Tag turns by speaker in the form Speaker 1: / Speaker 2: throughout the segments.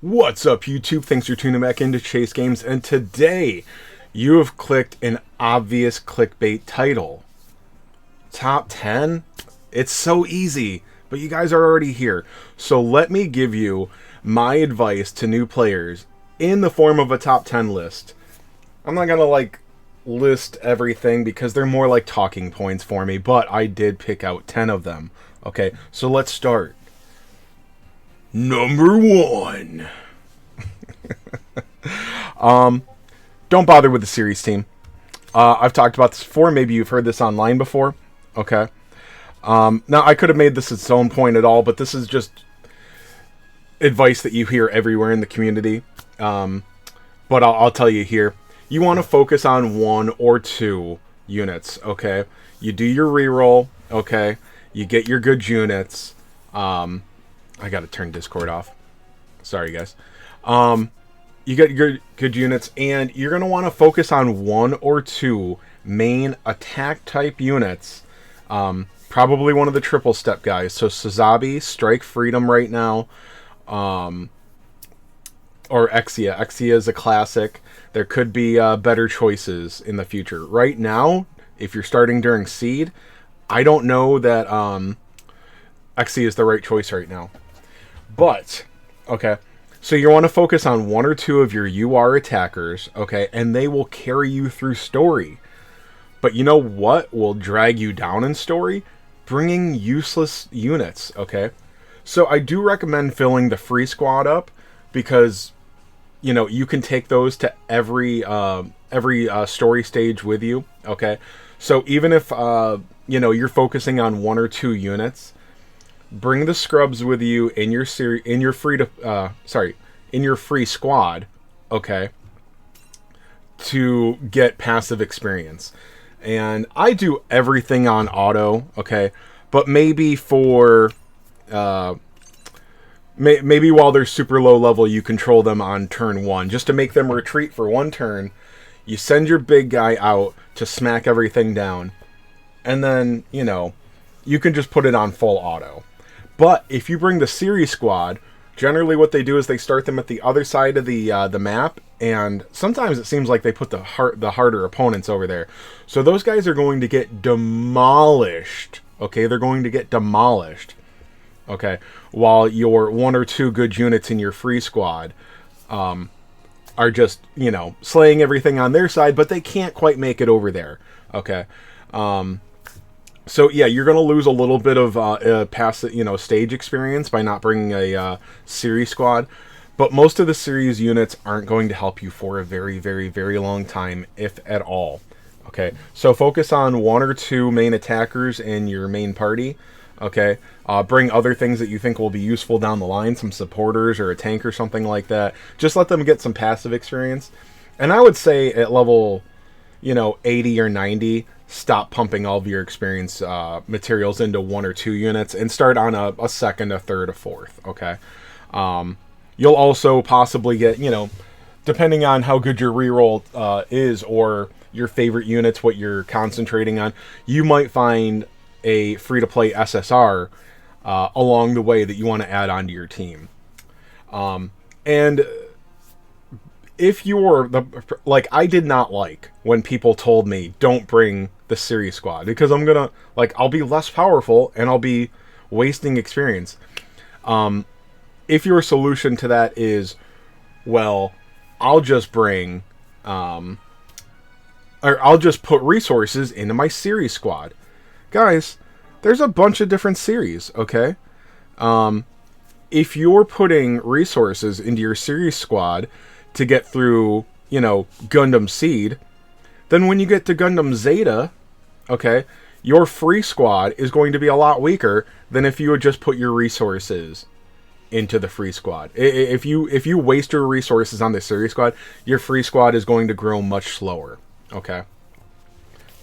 Speaker 1: What's up, YouTube? Thanks for tuning back into Chase Games, and today you have clicked an obvious clickbait title. Top 10? It's so easy, but you guys are already here. So let me give you my advice to new players in the form of a top 10 list. I'm not gonna list everything because they're more like talking points for me, but I did pick out 10 of them. Okay, so let's start. Number 1. Don't bother with the series team. I've talked about this before. Maybe you've heard this online before. Okay. Now, I could have made this its own point at all, but this is just advice that you hear everywhere in the community. But I'll tell you here. You want to focus on 1 or 2 units, okay? You do your reroll, okay? You get your good units. I gotta turn Discord off. Sorry, guys. You get your good units, and you're gonna want to focus on 1 or 2 main attack type units. Probably one of the triple step guys. So Sazabi, Strike Freedom right now, or Exia. Exia is a classic. There could be better choices in the future. Right now, if you're starting during Seed, I don't know that Exia is the right choice right now. But, okay, so you want to focus on 1 or 2 of your UR attackers, okay, and they will carry you through story. But you know what will drag you down in story? Bringing useless units, okay? So I do recommend filling the free squad up because, you know, you can take those to every story stage with you, okay? So even if, you know, you're focusing on 1 or 2 units, bring the scrubs with you in your free squad, okay, to get passive experience. And I do everything on auto, okay, but maybe for maybe while they're super low level, you control them on turn 1 just to make them retreat for 1 turn. You send your big guy out to smack everything down, and then, you know, you can just put it on full auto. But if you bring the series squad, generally what they do is they start them at the other side of the map, and sometimes it seems like they put the harder opponents over there. So those guys are going to get demolished. Okay, they're going to get demolished. Okay, while your 1 or 2 good units in your free squad are just, you know, slaying everything on their side, but they can't quite make it over there. Okay. So yeah, you're going to lose a little bit of past, you know, stage experience by not bringing a series squad, but most of the series units aren't going to help you for a very, very, very long time, if at all. Okay, so focus on 1 or 2 main attackers in your main party. Okay, bring other things that you think will be useful down the line, some supporters or a tank or something like that. Just let them get some passive experience. And I would say at level, you know, 80 or 90, stop pumping all of your experience materials into 1 or 2 units and start on a second, a third, a fourth, okay? You'll also possibly get, you know, depending on how good your reroll is or your favorite units, what you're concentrating on, you might find a free-to-play SSR along the way that you want to add onto your team. And if you're I did not like when people told me don't bring the series squad because I'll be less powerful and I'll be wasting experience. If your solution to that is, well, I'll just bring or I'll just put resources into my series squad. Guys, there's a bunch of different series, okay? If you're putting resources into your series squad to get through, you know, Gundam Seed, then when you get to Gundam Zeta, okay, your free squad is going to be a lot weaker than if you would just put your resources into the free squad. If you waste your resources on the series squad, your free squad is going to grow much slower, okay?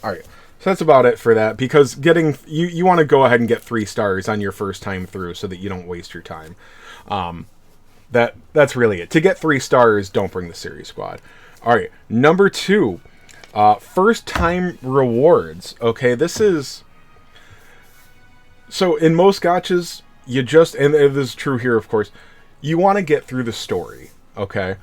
Speaker 1: Alright, so that's about it for that, because you want to go ahead and get 3 stars on your first time through so that you don't waste your time. That's really it. To get 3 stars, don't bring the series squad. Alright, number 2. First time rewards. Okay, this is... So in most gachas, and this is true here, of course, you want to get through the story, okay?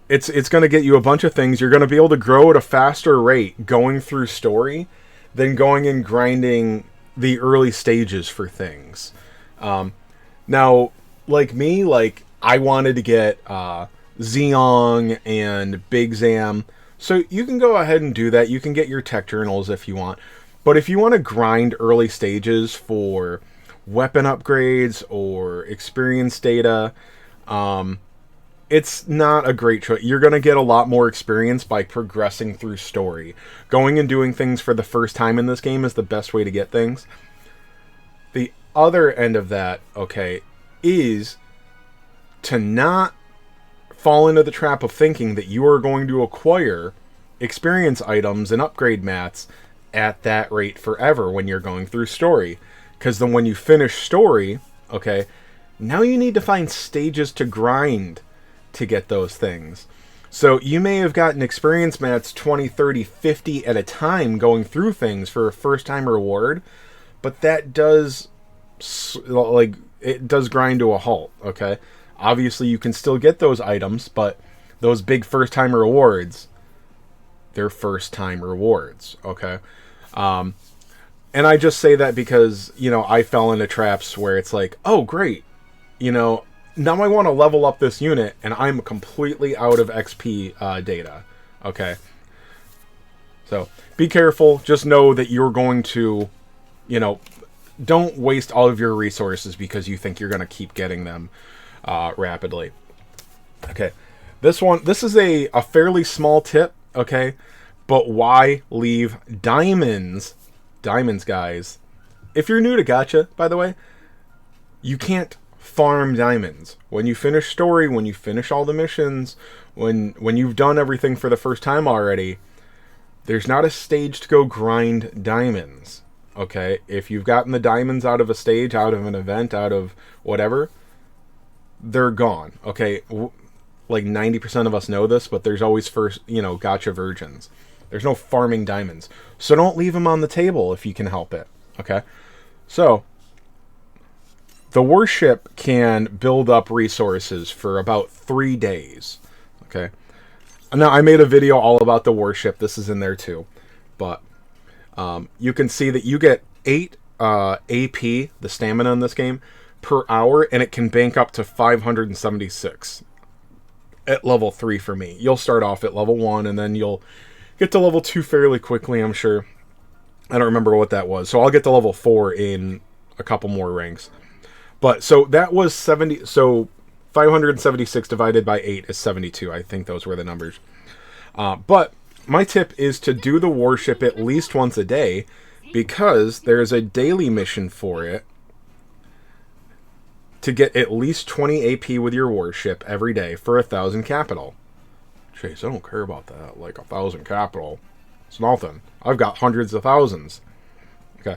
Speaker 1: It's going to get you a bunch of things. You're going to be able to grow at a faster rate going through story than going and grinding the early stages for things. Now, like me, like I wanted to get Zeong and Big Zam, so you can go ahead and do that. You can get your tech journals if you want. But if you want to grind early stages for weapon upgrades or experience data, it's not a great choice. You're going to get a lot more experience by progressing through story. Going and doing things for the first time in this game is the best way to get things. The other end of that, okay, is to not fall into the trap of thinking that you are going to acquire experience items and upgrade mats at that rate forever when you're going through story. Because then when you finish story, okay, now you need to find stages to grind to get those things. So you may have gotten experience mats 20, 30, 50 at a time going through things for a first time reward, but that does, like, it does grind to a halt, okay? Obviously you can still get those items, but those big first time rewards, they're first time rewards, okay? And I just say that because, you know, I fell into traps where it's like, oh great, you know, now I want to level up this unit, and I'm completely out of XP data. Okay. So, be careful. Just know that you're going to, you know, don't waste all of your resources because you think you're going to keep getting them rapidly. Okay. This is a fairly small tip, okay? But why leave diamonds? Diamonds, guys. If you're new to gacha, by the way, you can't farm diamonds. When you finish story, when you finish all the missions, when you've done everything for the first time already, there's not a stage to go grind diamonds. Okay? If you've gotten the diamonds out of a stage, out of an event, out of whatever, they're gone. Okay? Like 90% of us know this, but there's always first, you know, gacha virgins. There's no farming diamonds. So don't leave them on the table if you can help it. Okay? So, the Warship can build up resources for about 3 days. Okay. Now, I made a video all about the Warship. This is in there too. But you can see that you get 8 AP, the stamina in this game, per hour, and it can bank up to 576 at level 3 for me. You'll start off at level 1, and then you'll get to level 2 fairly quickly, I'm sure. I don't remember what that was. So I'll get to level 4 in a couple more ranks. But, so that was 70, so 576 divided by 8 is 72. I think those were the numbers. But my tip is to do the Warship at least once a day, because there's a daily mission for it to get at least 20 AP with your Warship every day for 1,000 capital. Chase, I don't care about that. Like, 1,000 capital. It's nothing. I've got hundreds of thousands. Okay.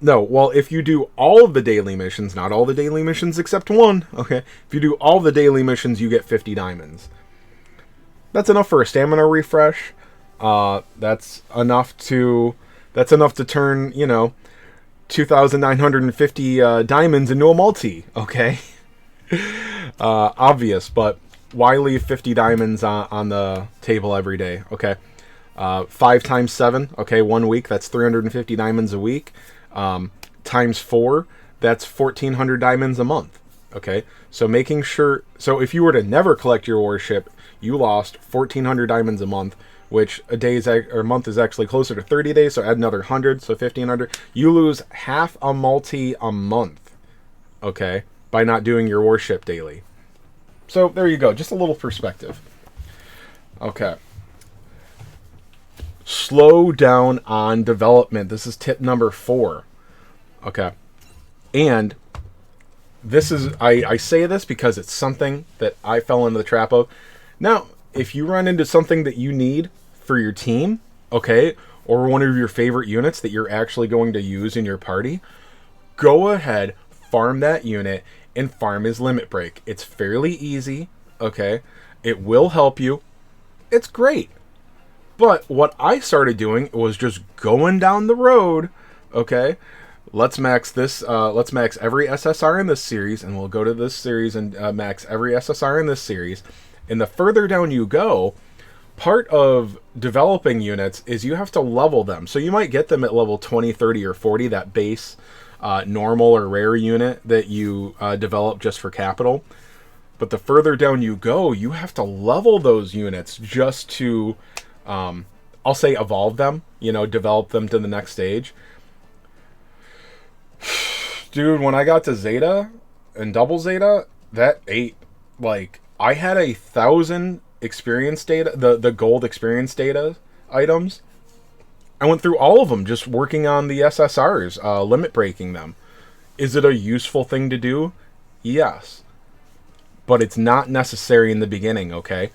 Speaker 1: No, well, if you do all of the daily missions, not all the daily missions except one, okay? If you do all the daily missions, you get 50 diamonds. That's enough for a stamina refresh. That's enough to turn, you know, 2,950 diamonds into a multi, okay? Obvious, but why leave 50 diamonds on the table every day, okay? 5 times 7, okay, 1 week, that's 350 diamonds a week. Times 4, that's 1,400 diamonds a month. Okay, so making sure, so if you were to never collect your Warship, you lost 1,400 diamonds a month, which a month is actually closer to 30 days. So add another 100, so 1,500. You lose half a multi a month. Okay, by not doing your Warship daily. So there you go, just a little perspective. Okay. Slow down on development. This is tip number 4. Okay. And this is, I say this because it's something that I fell into the trap of. Now, if you run into something that you need for your team, okay, or one of your favorite units that you're actually going to use in your party, go ahead, farm that unit, and farm his limit break. It's fairly easy, okay? It will help you. It's great. But what I started doing was just going down the road, okay? let's max this. Let's max every SSR in this series, and we'll go to this series and max every SSR in this series. And the further down you go, part of developing units is you have to level them. So you might get them at level 20, 30, or 40, that base normal or rare unit that you develop just for capital. But the further down you go, you have to level those units just to, I'll say, evolve them, develop them to the next stage. Dude, when I got to Zeta and Double Zeta, that ate. Like, I had 1,000 experience data, the gold experience data items. I went through all of them just working on the SSRs, limit breaking them. Is it a useful thing to do? Yes. But it's not necessary in the beginning, okay?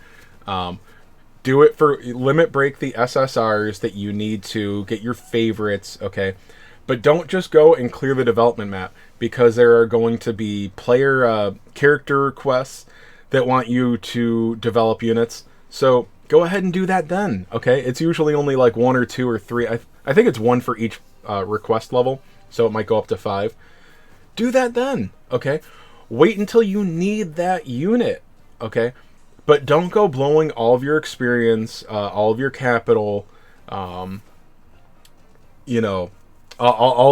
Speaker 1: Do it for limit break the SSRs that you need to get your favorites, okay? But don't just go and clear the development map, because there are going to be player character requests that want you to develop units. So go ahead and do that then, okay? It's usually only like 1 or 2 or 3. I think it's 1 for each request level, so it might go up to 5. Do that then, okay? Wait until you need that unit, okay? But don't go blowing all of your experience, all of your capital, all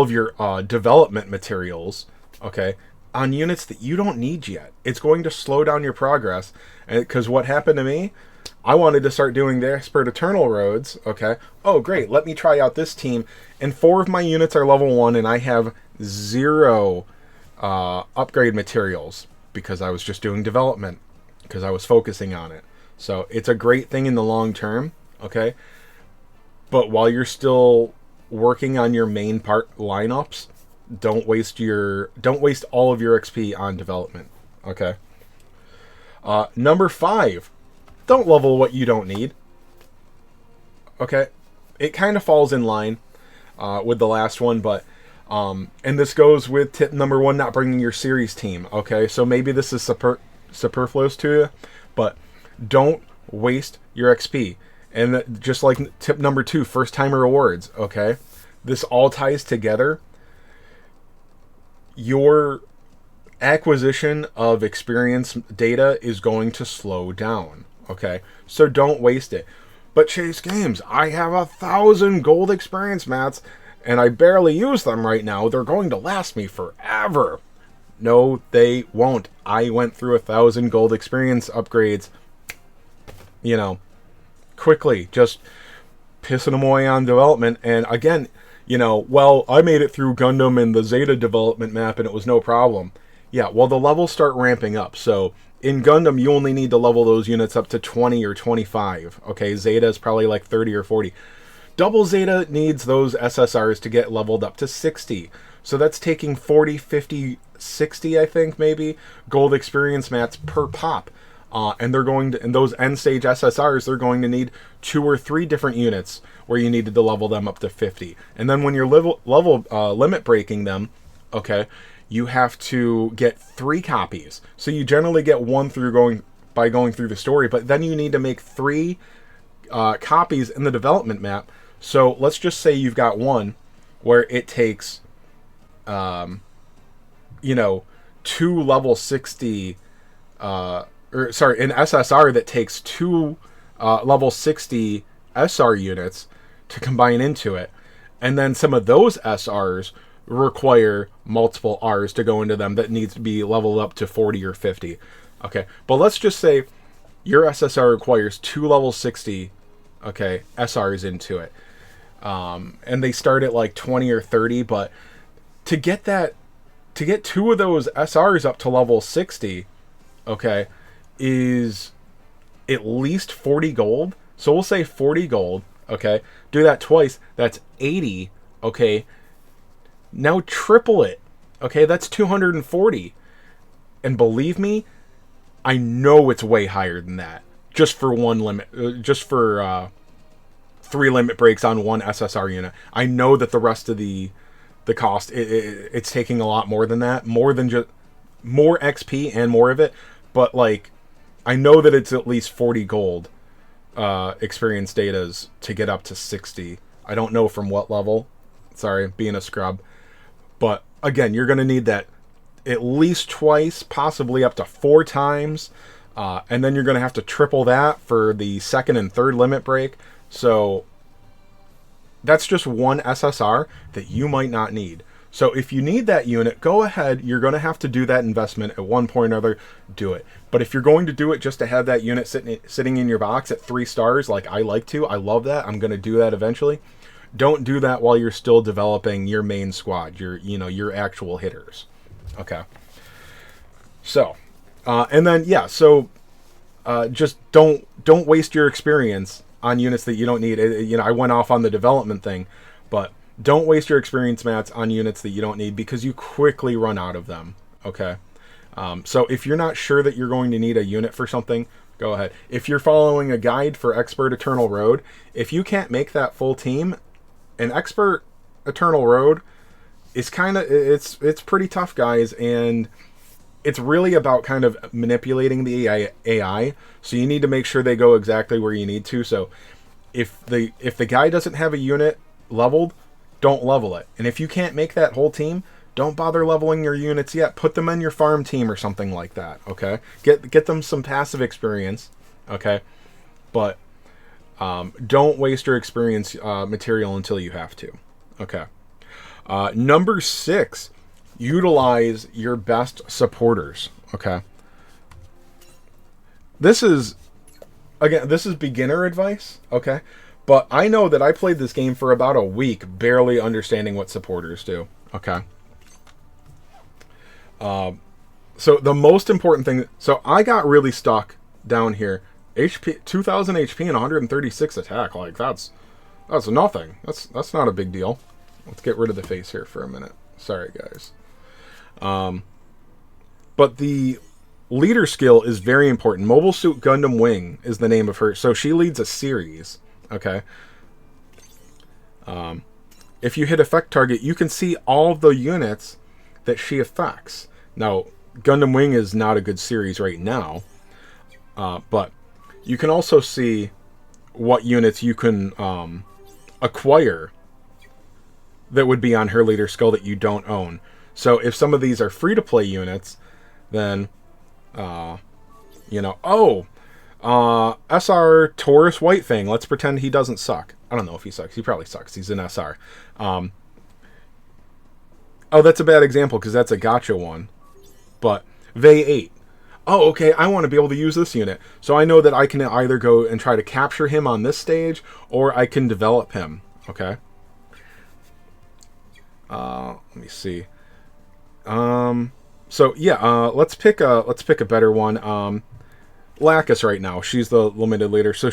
Speaker 1: of your development materials, okay, on units that you don't need yet. It's going to slow down your progress. Because what happened to me, I wanted to start doing the Expert Eternal roads, okay. Oh, great, let me try out this team. And 4 of my units are level 1, and I have 0 upgrade materials because I was just doing development, because I was focusing on it. So it's a great thing in the long term, okay. But while you're still working on your main part lineups, don't waste all of your XP on development, okay. Number 5, don't level what you don't need, okay. It kind of falls in line with the last one, but and this goes with tip number 1, not bringing your series team, okay. So maybe this is superfluous to you, but don't waste your XP. And just like tip number 2, first timer rewards, okay? This all ties together. Your acquisition of experience data is going to slow down, okay? So don't waste it. But Chase Games, I have 1,000 gold experience mats, and I barely use them right now. They're going to last me forever. No, they won't. I went through 1,000 gold experience upgrades, quickly, just pissing them away on development. And again, I made it through Gundam and the Zeta development map and it was no problem. Yeah, well, the levels start ramping up. So in Gundam, you only need to level those units up to 20 or 25. Okay, Zeta is probably like 30 or 40. Double Zeta needs those SSRs to get leveled up to 60. So that's taking 40, 50, 60, I think, maybe, gold experience mats per pop. And they're going to, in those end stage SSRs, they're going to need 2 or 3 different units where you needed to level them up to 50. And then when you're limit breaking them, okay, you have to get 3 copies. So you generally get 1 by going through the story, but then you need to make 3 copies in the development map. So let's just say you've got one where it takes, 2 level 60, an SSR that takes 2 level 60 SR units to combine into it. And then some of those SRs require multiple Rs to go into them that needs to be leveled up to 40 or 50. Okay, but let's just say your SSR requires 2 level 60, okay, SRs into it. And they start at like 20 or 30, but to get 2 of those SRs up to level 60, okay, is at least 40 gold. So we'll say 40 gold, okay? Do that twice, that's 80, okay? Now triple it, okay? That's 240. And believe me, I know it's way higher than that. Just for 3 limit breaks on 1 SSR unit. I know that the rest of the cost, it's taking a lot more than that. More than just more XP and more of it. But like, I know that it's at least 40 gold experience datas to get up to 60. I don't know from what level. Sorry, being a scrub. But again, you're going to need that at least twice, possibly up to 4 times. And then you're going to have to triple that for the second and third limit break. So that's just one SSR that you might not need. So if you need that unit, go ahead. You're going to have to do that investment at one point or another. Do it. But if you're going to do it just to have that unit sitting in your box at 3 stars, like I like to, I love that. I'm going to do that eventually. Don't do that while you're still developing your main squad, your actual hitters. Okay. So, and then just don't waste your experience on units that you don't need. I went off on the development thing, but don't waste your experience mats on units that you don't need because you quickly run out of them. Okay. So if you're not sure that you're going to need a unit for something, go ahead. If you're following a guide for Expert Eternal Road, if you can't make that full team, an Expert Eternal Road is it's pretty tough, guys, and it's really about kind of manipulating the AI. So you need to make sure they go exactly where you need to. So if the guy doesn't have a unit leveled, don't level it. And if you can't make that whole team, don't bother leveling your units yet. Put them in your farm team or something like that. Okay, get them some passive experience. Okay, but don't waste your experience material until you have to. Okay. Number 6, utilize your best supporters. Okay. This is beginner advice. Okay. But I know that I played this game for about a week, barely understanding what supporters do. Okay. So the most important thing, so I got really stuck down here. HP, 2000 HP and 136 attack. Like that's nothing. That's not a big deal. Let's get rid of the face here for a minute. Sorry, guys. But the leader skill is very important. Mobile Suit Gundam Wing is the name of her. So she leads a series. Okay. If you hit effect target, you can see all of the units that she affects. Now, Gundam Wing is not a good series right now. But you can also see what units you can acquire that would be on her leader skill that you don't own. So if some of these are free-to-play units, then, SR Taurus White Fang, let's pretend he doesn't suck. I don't know if he sucks. He probably sucks. He's an SR. Oh, that's a bad example because that's a gacha one. But Vey 8. Oh, okay, I want to be able to use this unit. So I know that I can either go and try to capture him on this stage, or I can develop him. Okay. Let me see. Let's pick a better one. Lacus right now. She's the limited leader. So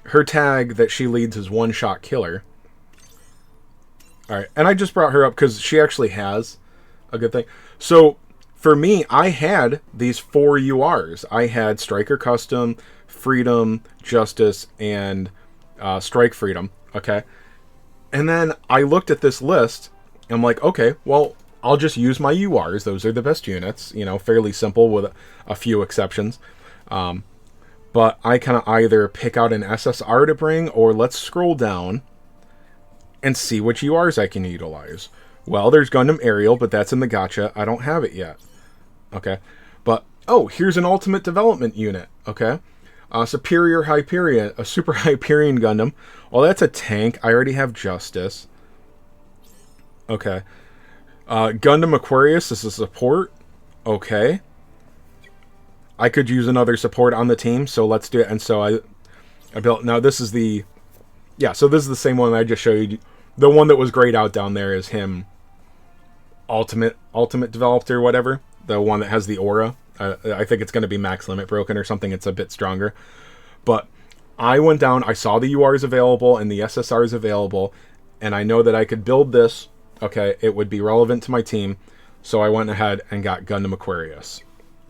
Speaker 1: her tag that she leads is one-shot killer. All right, and I just brought her up because she actually has a good thing. So for me, I had these 4 URs. I had Striker Custom, Freedom, Justice, and Strike Freedom. Okay. And then I looked at this list, and I'm like, okay, well, I'll just use my URs. Those are the best units, fairly simple with a few exceptions. But I can either pick out an SSR to bring, or let's scroll down and see which URs I can utilize. Well, there's Gundam Aerial, but that's in the gacha. I don't have it yet. Okay. But, here's an ultimate development unit. Okay. Superior Hyperion, a Super Hyperion Gundam. Well, that's a tank. I already have Justice. Okay. Gundam Aquarius is a support. Okay. I could use another support on the team, so let's do it. And so I built... Now, this is the... Yeah, so this is the same one I just showed you. The one that was grayed out down there is him ultimate developed or whatever. The one that has the aura. I think it's going to be max limit broken or something. It's a bit stronger. But I went down, I saw the URs available and the SSRs available, and I know that I could build this. Okay, it would be relevant to my team. So I went ahead and got Gundam Aquarius.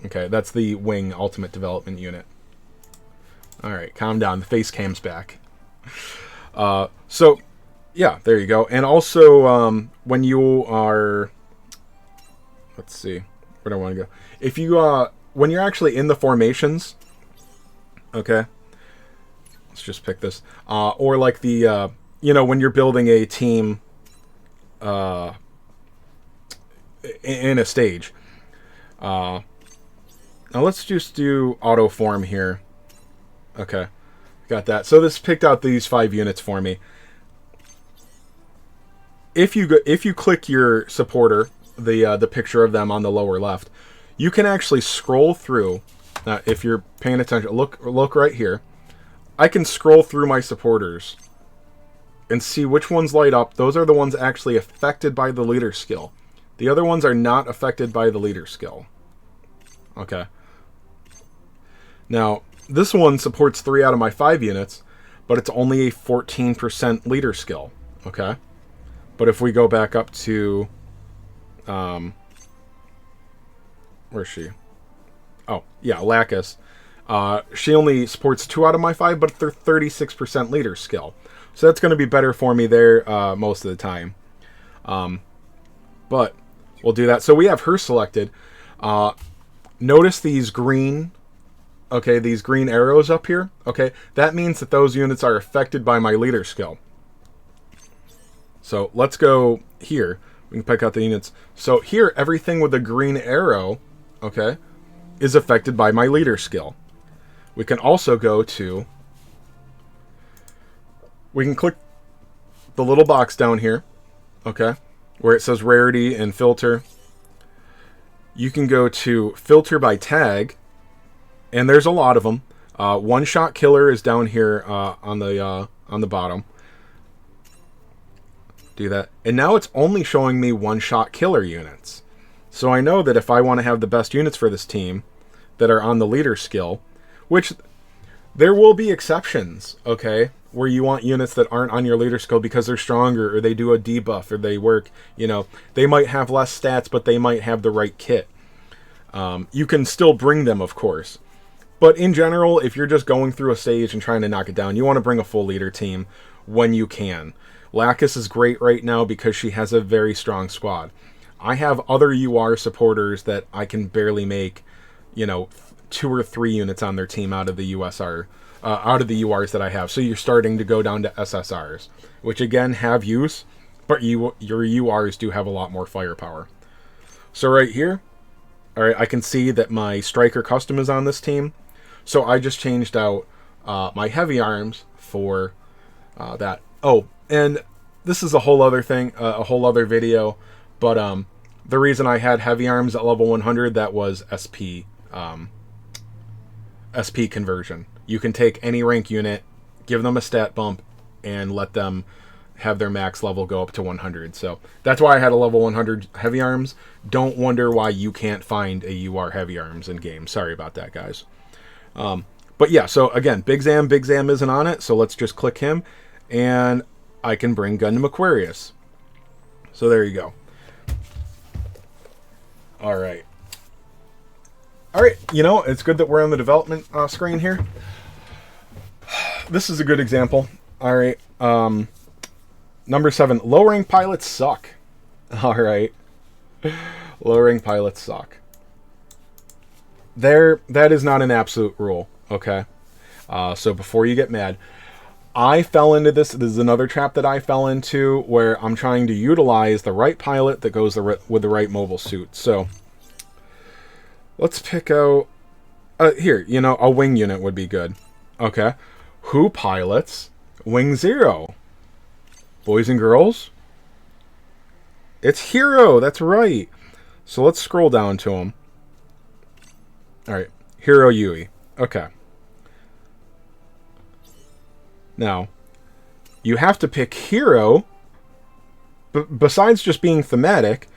Speaker 1: Okay, that's the Wing Ultimate Development Unit. Alright, calm down. The face cam's back. So, yeah, there you go. And also, when you are... Let's see. Where do I want to go? If you, when you're actually in the formations... Okay. Let's just pick this. Or like the, when you're building a team... in a stage. Now let's just do auto form here. Okay, got that. So this picked out these 5 units for me. If you click your supporter, the picture of them on the lower left, you can actually scroll through. Now, if you're paying attention, look right here. I can scroll through my supporters and see which ones light up. Those are the ones actually affected by the leader skill. The other ones are not affected by the leader skill. Okay. Now, this one supports 3 out of my 5 units, but it's only a 14% leader skill. Okay. But if we go back up to, where's she? Oh, yeah, Lacus. She only supports 2 out of my 5, but they're 36% leader skill. So that's going to be better for me there most of the time. But we'll do that. So we have her selected. Notice these green, okay, these green arrows up here. Okay, that means that those units are affected by my leader skill. So let's go here. We can pick out the units. So here, everything with the green arrow, okay, is affected by my leader skill. We can also go to, we can click the little box down here, okay, where it says rarity and filter. You can go to filter by tag, and there's a lot of them. One-shot killer is down here on the bottom. Do that, and now it's only showing me one-shot killer units. So I know that if I want to have the best units for this team that are on the leader skill, which there will be exceptions, okay, where you want units that aren't on your leader skill because they're stronger, or they do a debuff, or they work, you know, they might have less stats, but they might have the right kit. You can still bring them, of course. But in general, if you're just going through a stage and trying to knock it down, you want to bring a full leader team when you can. Lacus is great right now because she has a very strong squad. I have other UR supporters that I can barely make, you know, 2 or 3 units on their team out of the USR, out of the URs that I have. So you're starting to go down to SSRs, which again have use, but your URs do have a lot more firepower. So right here, all right, I can see that my striker custom is on this team. So I just changed out my heavy arms for that. Oh, and this is a whole other thing, a whole other video. But the reason I had heavy arms at level 100, that was SP conversion. You can take any rank unit, give them a stat bump, and let them have their max level go up to 100. So that's why I had a level 100 heavy arms. Don't wonder why you can't find a UR heavy arms in game. Sorry about that, guys. But yeah, so again, Big Zam isn't on it, so let's just click him, and I can bring Gundam Aquarius. So there you go. All right. You know, it's good that we're on the development screen here. This is a good example. All right. Number 7, low-rank pilots suck. All right. Low-rank pilots suck. That is not an absolute rule, okay? So before you get mad, I fell into this. This is another trap that I fell into where I'm trying to utilize the right pilot that goes with the right mobile suit. So let's pick out, here, you know, a wing unit would be good. Okay. Who pilots Wing 0? Boys and girls? It's Hero. That's right. So let's scroll down to him. All right. Hero Yui. Okay. Now, you have to pick Hero. Besides just being thematic,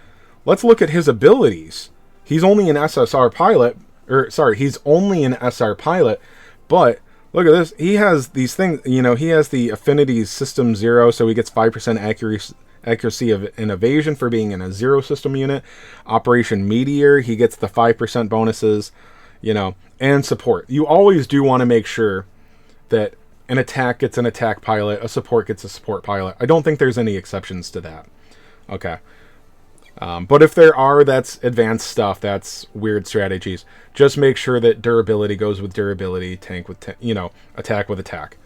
Speaker 1: let's look at his abilities. He's only an SSR pilot, or sorry, he's only an SR pilot, but look at this. He has these things, you know, he has the affinities system 0, so he gets 5% accuracy in evasion for being in a 0 system unit. Operation Meteor, he gets the 5% bonuses, you know, and support. You always do want to make sure that an attack gets an attack pilot, a support gets a support pilot. I don't think there's any exceptions to that. Okay. But if there are, that's advanced stuff. That's weird strategies. Just make sure that durability goes with durability, tank with you know, attack with attack.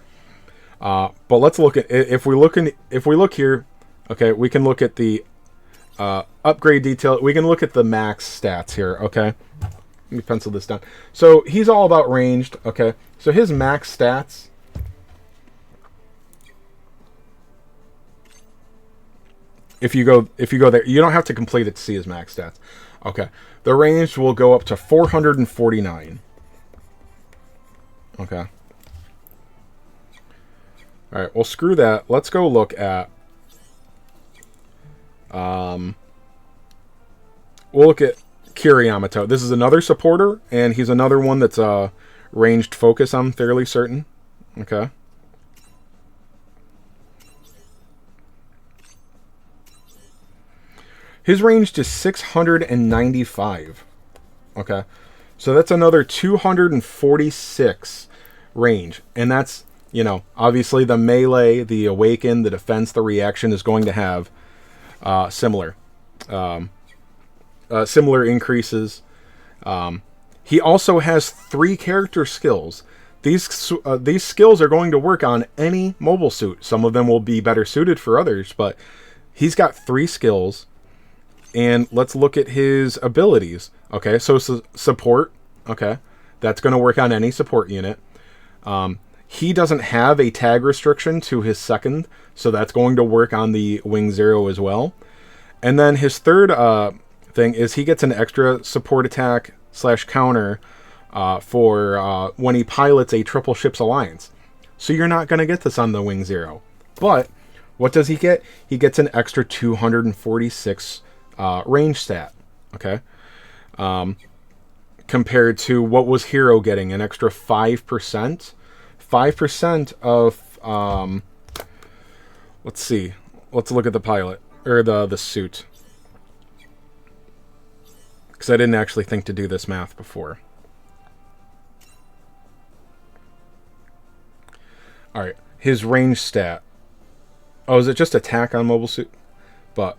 Speaker 1: But let's look at, if we look here, okay, we can look at the Upgrade detail. We can look at the max stats here, okay? Let me pencil this down. So he's all about ranged, okay? So his max stats. If you go there, you don't have to complete it to see his max stats. Okay. The ranged will go up to 449. Okay. Alright, well screw that. Let's go look at we'll look at Kiriyamato. This is another supporter, and he's another one that's ranged focus, I'm fairly certain. Okay. His range is 695. Okay. So that's another 246 range. And that's, you know, obviously the melee, the awaken, the defense, the reaction is going to have similar increases. He also has 3 character skills. These skills are going to work on any mobile suit. Some of them will be better suited for others, but he's got 3 skills. And let's look at his abilities. Okay, so support. Okay, that's going to work on any support unit. He doesn't have a tag restriction to his second, so that's going to work on the Wing Zero as well. And then his third thing is he gets an extra support attack / counter for when he pilots a triple ships alliance. So you're not going to get this on the Wing Zero. But what does he get? He gets an extra 246 range stat. Okay. Compared to what was Hero getting, an extra 5%. 5% of let's see. Let's look at the pilot or the suit. Because I didn't actually think to do this math before. Alright, his range stat. Oh, is it just attack on mobile suit? But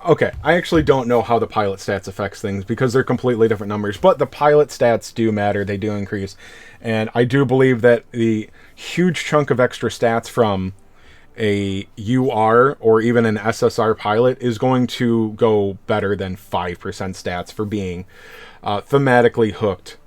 Speaker 1: okay, I actually don't know how the pilot stats affects things because they're completely different numbers, but the pilot stats do matter, they do increase. And I do believe that the huge chunk of extra stats from a UR or even an SSR pilot is going to go better than 5% stats for being thematically hooked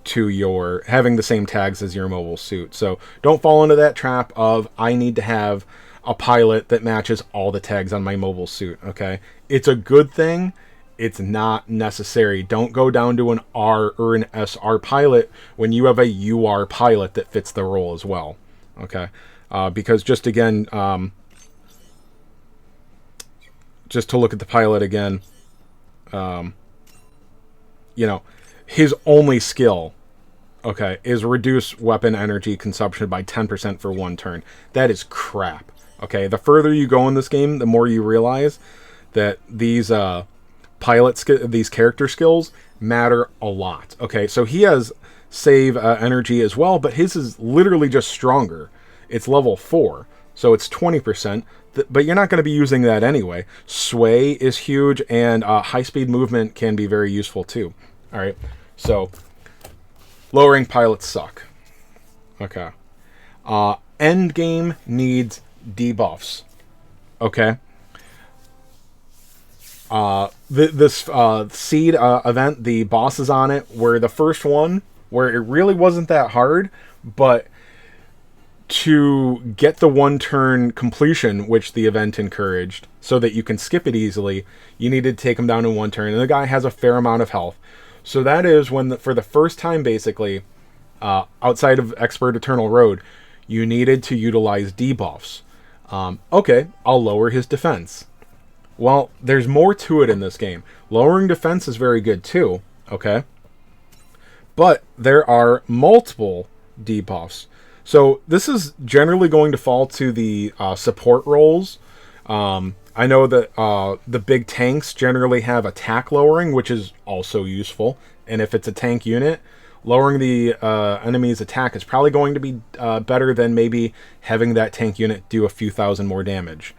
Speaker 1: to your having the same tags as your mobile suit. So don't fall into that trap of I need to have a pilot that matches all the tags on my mobile suit, okay? It's a good thing. It's not necessary. Don't go down to an R or an SR pilot when you have a UR pilot that fits the role as well, okay? Because just again, just to look at the pilot again, you know, his only skill, okay, is reduce weapon energy consumption by 10% for 1 turn. That is crap. Okay, the further you go in this game, the more you realize that these these character skills matter a lot. Okay, so he has save energy as well, but his is literally just stronger. It's level 4, so it's 20%, but you're not going to be using that anyway. Sway is huge, and high-speed movement can be very useful too. All right, so lowering pilots suck. Okay, endgame needs debuffs. Okay. This seed event, the bosses on it were the first one where it really wasn't that hard, but to get the 1 turn completion, which the event encouraged, so that you can skip it easily, you needed to take him down in 1 turn, and the guy has a fair amount of health. So that is when, for the first time, basically, outside of Expert Eternal Road, you needed to utilize debuffs. Okay, I'll lower his defense. Well, there's more to it in this game. Lowering defense is very good too, okay? But there are multiple debuffs. So this is generally going to fall to the support roles. I know that the big tanks generally have attack lowering, which is also useful. And if it's a tank unit, lowering the enemy's attack is probably going to be better than maybe having that tank unit do a few thousand more damage.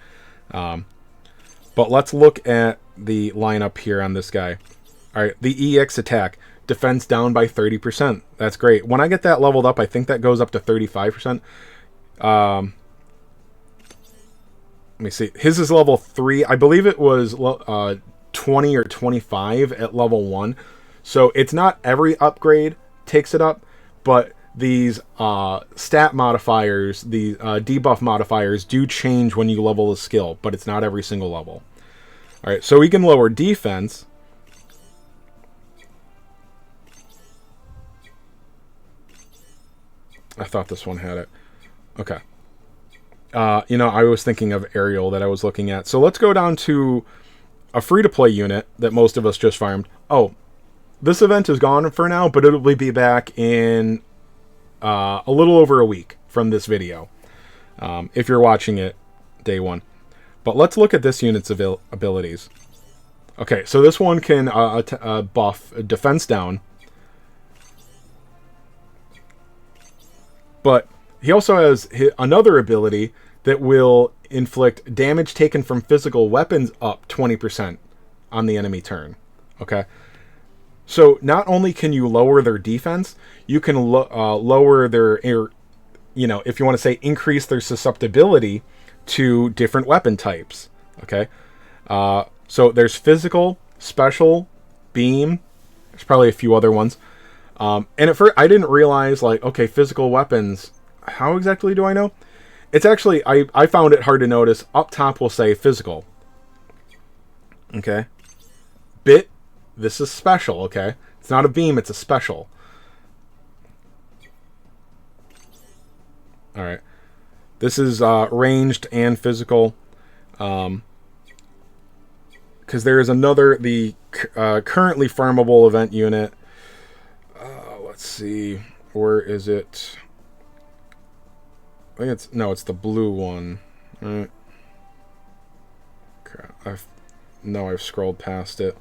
Speaker 1: But let's look at the lineup here on this guy. All right, the EX attack, defense down by 30%. That's great. When I get that leveled up, I think that goes up to 35%. let me see. His is level 3. I believe it was 20 or 25 at level 1. So it's not every upgrade takes it up, but these stat modifiers, the debuff modifiers, do change when you level a skill, but it's not every single level. All right, so we can lower defense. I thought this one had it. Okay. I was thinking of aerial that I was looking at. So let's go down to a free-to-play unit that most of us just farmed. Oh, this event is gone for now, but it'll be back in a little over a week from this video, if you're watching it day 1. But let's look at this unit's abilities. Okay, so this one can buff defense down. But he also has another ability that will inflict damage taken from physical weapons up 20% on the enemy turn. Okay? So not only can you lower their defense, you can lower their, if you want to say increase their susceptibility to different weapon types. Okay? So there's physical, special, beam. There's probably a few other ones. And at first, I didn't realize, okay, physical weapons, how exactly do I know? It's actually, I found it hard to notice. Up top will say physical. Okay. Bit, this is special, okay? It's not a beam, it's a special. Alright. This is ranged and physical. Because there is another, the currently farmable event unit. Let's see, where is it? I think it's the blue one. Right. Crap, I've scrolled past it.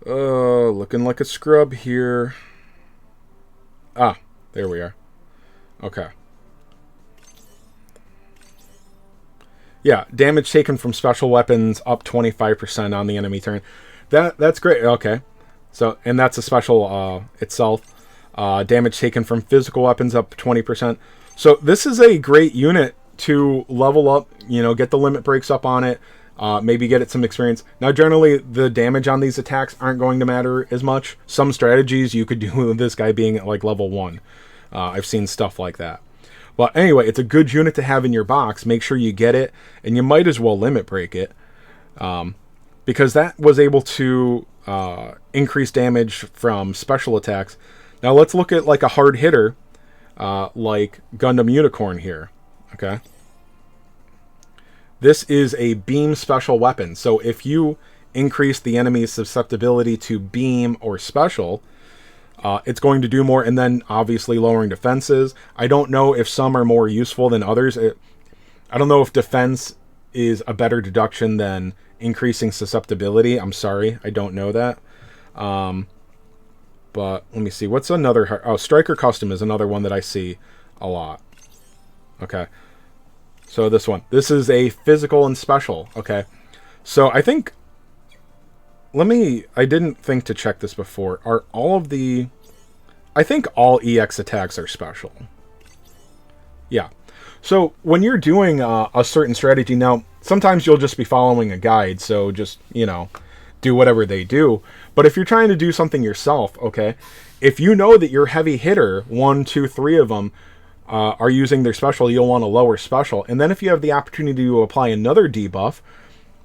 Speaker 1: Looking like a scrub here. Ah, there we are. Okay. Yeah, damage taken from special weapons up 25% on the enemy turn. That's great. Okay. So, and that's a special itself. Damage taken from physical weapons up 20%. So this is a great unit to level up, get the limit breaks up on it, maybe get it some experience. Now, generally, the damage on these attacks aren't going to matter as much. Some strategies you could do with this guy being at level 1. I've seen stuff like that. But anyway, it's a good unit to have in your box. Make sure you get it, and you might as well limit break it. Because that was able to increase damage from special attacks. Now let's look at a hard hitter, like Gundam Unicorn here. Okay. This is a beam special weapon. So if you increase the enemy's susceptibility to beam or special, it's going to do more, and then obviously lowering defenses. I don't know if some are more useful than others. I don't know if defense is a better deduction than increasing susceptibility. I'm sorry, I don't know that. But let me see. What's another? Oh, Striker Custom is another one that I see a lot. Okay. So this one. This is a physical and special. Okay. So I think... I didn't think to check this before. Are all of the... I think all EX attacks are special. Yeah. So when you're doing a certain strategy... Now, sometimes you'll just be following a guide. So just, do whatever they do. But if you're trying to do something yourself, okay, if you know that your heavy hitter, 1, 2, 3 of them, are using their special, you'll want a lower special. And then if you have the opportunity to apply another debuff,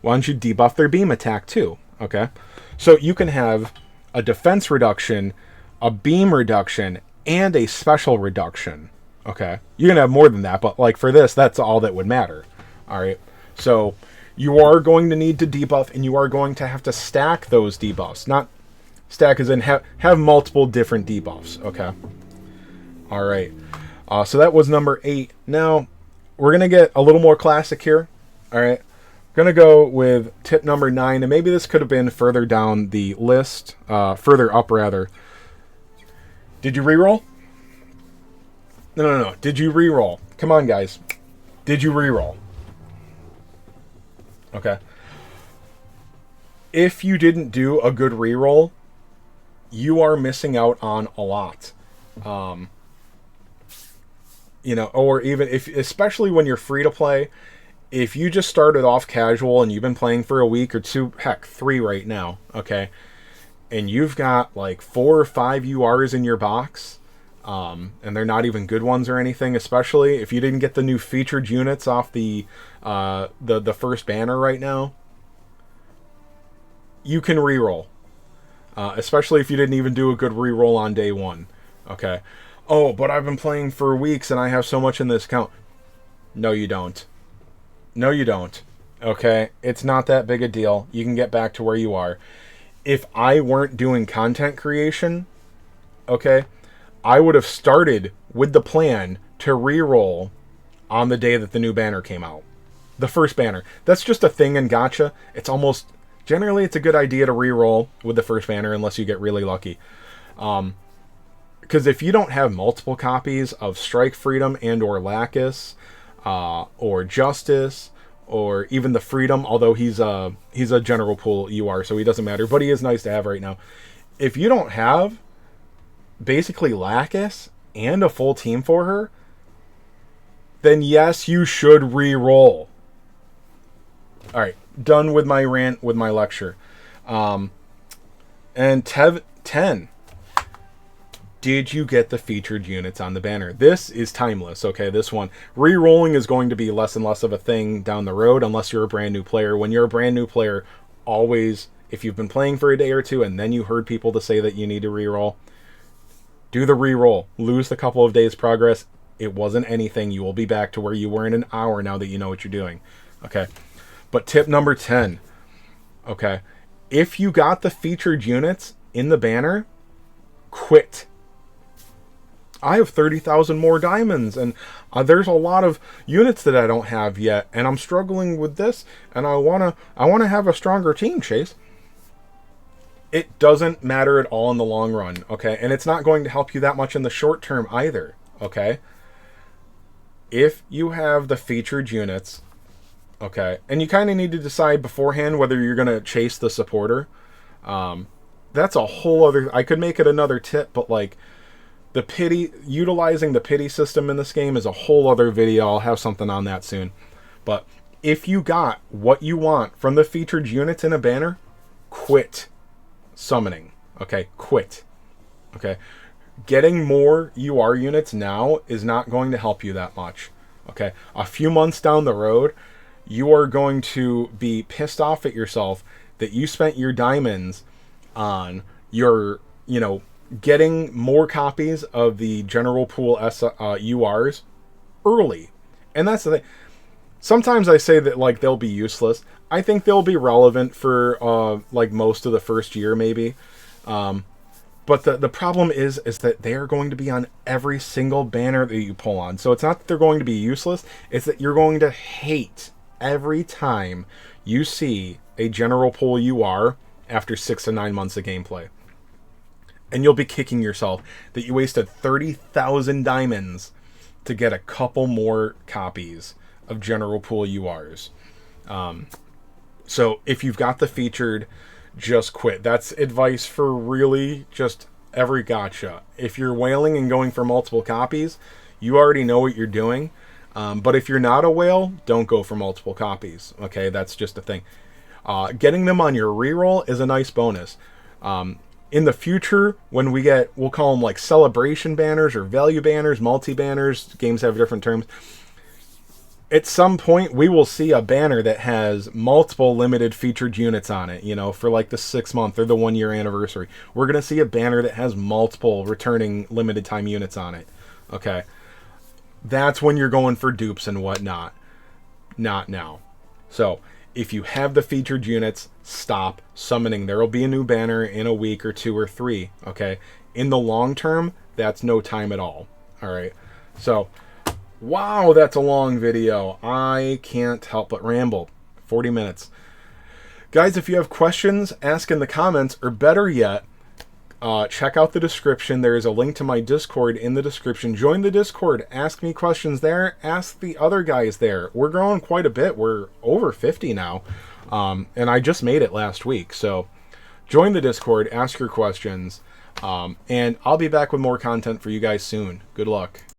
Speaker 1: why don't you debuff their beam attack too, okay? So you can have a defense reduction, a beam reduction, and a special reduction, okay? You can have more than that, but for this, that's all that would matter, all right? So... you are going to need to debuff, and you are going to have to stack those debuffs. Not stack as in have multiple different debuffs, okay? All right. So that was number 8. Now, we're going to get a little more classic here, all right? We're going to go with tip number 9, and maybe this could have been further down the list, further up, rather. Did you reroll? No. Did you reroll? Come on, guys. Did you reroll? Okay. If you didn't do a good reroll, you are missing out on a lot. You know, or even if, especially when you're free to play, if you just started off casual and you've been playing for a week or two, heck, 3 right now, okay, and you've got like 4 or 5 URs in your box, and they're not even good ones or anything, especially if you didn't get the new featured units off the first banner right now, you can reroll. Especially if you didn't even do a good reroll on day 1. Okay. Oh, but I've been playing for weeks and I have so much in this account. No, you don't. No, you don't. Okay? It's not that big a deal. You can get back to where you are. If I weren't doing content creation, okay, I would have started with the plan to reroll on the day that the new banner came out. The first banner. That's just a thing in gacha. It's almost... Generally, it's a good idea to reroll with the first banner unless you get really lucky. Because if you don't have multiple copies of Strike Freedom and or Lacus, or Justice, or even the Freedom, although he's a general pool UR, so he doesn't matter, but he is nice to have right now. If you don't have basically Lacus and a full team for her, then yes, you should re-roll. Alright, done with my rant, with my lecture. And Tev 10. Did you get the featured units on the banner? This is timeless, okay? This one. Re-rolling is going to be less and less of a thing down the road unless you're a brand new player. When you're a brand new player, always, if you've been playing for a day or two and then you heard people to say that you need to re-roll, do the re-roll. Lose the couple of days progress. It wasn't anything. You will be back to where you were in an hour now that you know what you're doing. Okay. But tip number 10. Okay. If you got the featured units in the banner, quit. I have 30,000 more diamonds, and there's a lot of units that I don't have yet, and I'm struggling with this, and I wanna have a stronger team, Chase. It doesn't matter at all in the long run, okay? And it's not going to help you that much in the short term either, okay? If you have the featured units, okay, and you kind of need to decide beforehand whether you're going to chase the supporter. That's a whole other... I could make it another tip, but like... utilizing the pity system in this game is a whole other video. I'll have something on that soon. But if you got what you want from the featured units in a banner, quit summoning. Okay, quit. Okay, getting more UR units now is not going to help you that much. Okay, a few months down the road, you are going to be pissed off at yourself that you spent your diamonds on your, getting more copies of the general pool URs early. And that's the thing. Sometimes I say that like they'll be useless. I think they'll be relevant for like most of the first year maybe. But the problem is that they are going to be on every single banner that you pull on. So it's not that they're going to be useless. It's that you're going to hate every time you see a general pool UR after 6 to 9 months of gameplay. And you'll be kicking yourself that you wasted 30,000 diamonds to get a couple more copies of general pool URs. So if you've got the featured, just quit. That's advice for really just every gacha. If you're whaling and going for multiple copies, you already know what you're doing. But if you're not a whale, don't go for multiple copies. Okay, that's just a thing. Getting them on your reroll is a nice bonus. In the future, when we get, we'll call them like celebration banners or value banners, multi-banners, games have different terms. At some point, we will see a banner that has multiple limited featured units on it, for like the 6 month or the 1 year anniversary. We're going to see a banner that has multiple returning limited time units on it. Okay. That's when you're going for dupes and whatnot. Not now. So, if you have the featured units, stop summoning. There will be a new banner in a week or 2 or 3, okay? In the long term, that's no time at all, all right? So, wow, that's a long video. I can't help but ramble. 40 minutes. Guys, if you have questions, ask in the comments, or better yet, check out the description. There is a link to my Discord in the description. Join the Discord. Ask me questions there. Ask the other guys there. We're growing quite a bit. We're over 50 now. And I just made it last week. So join the Discord. Ask your questions. And I'll be back with more content for you guys soon. Good luck.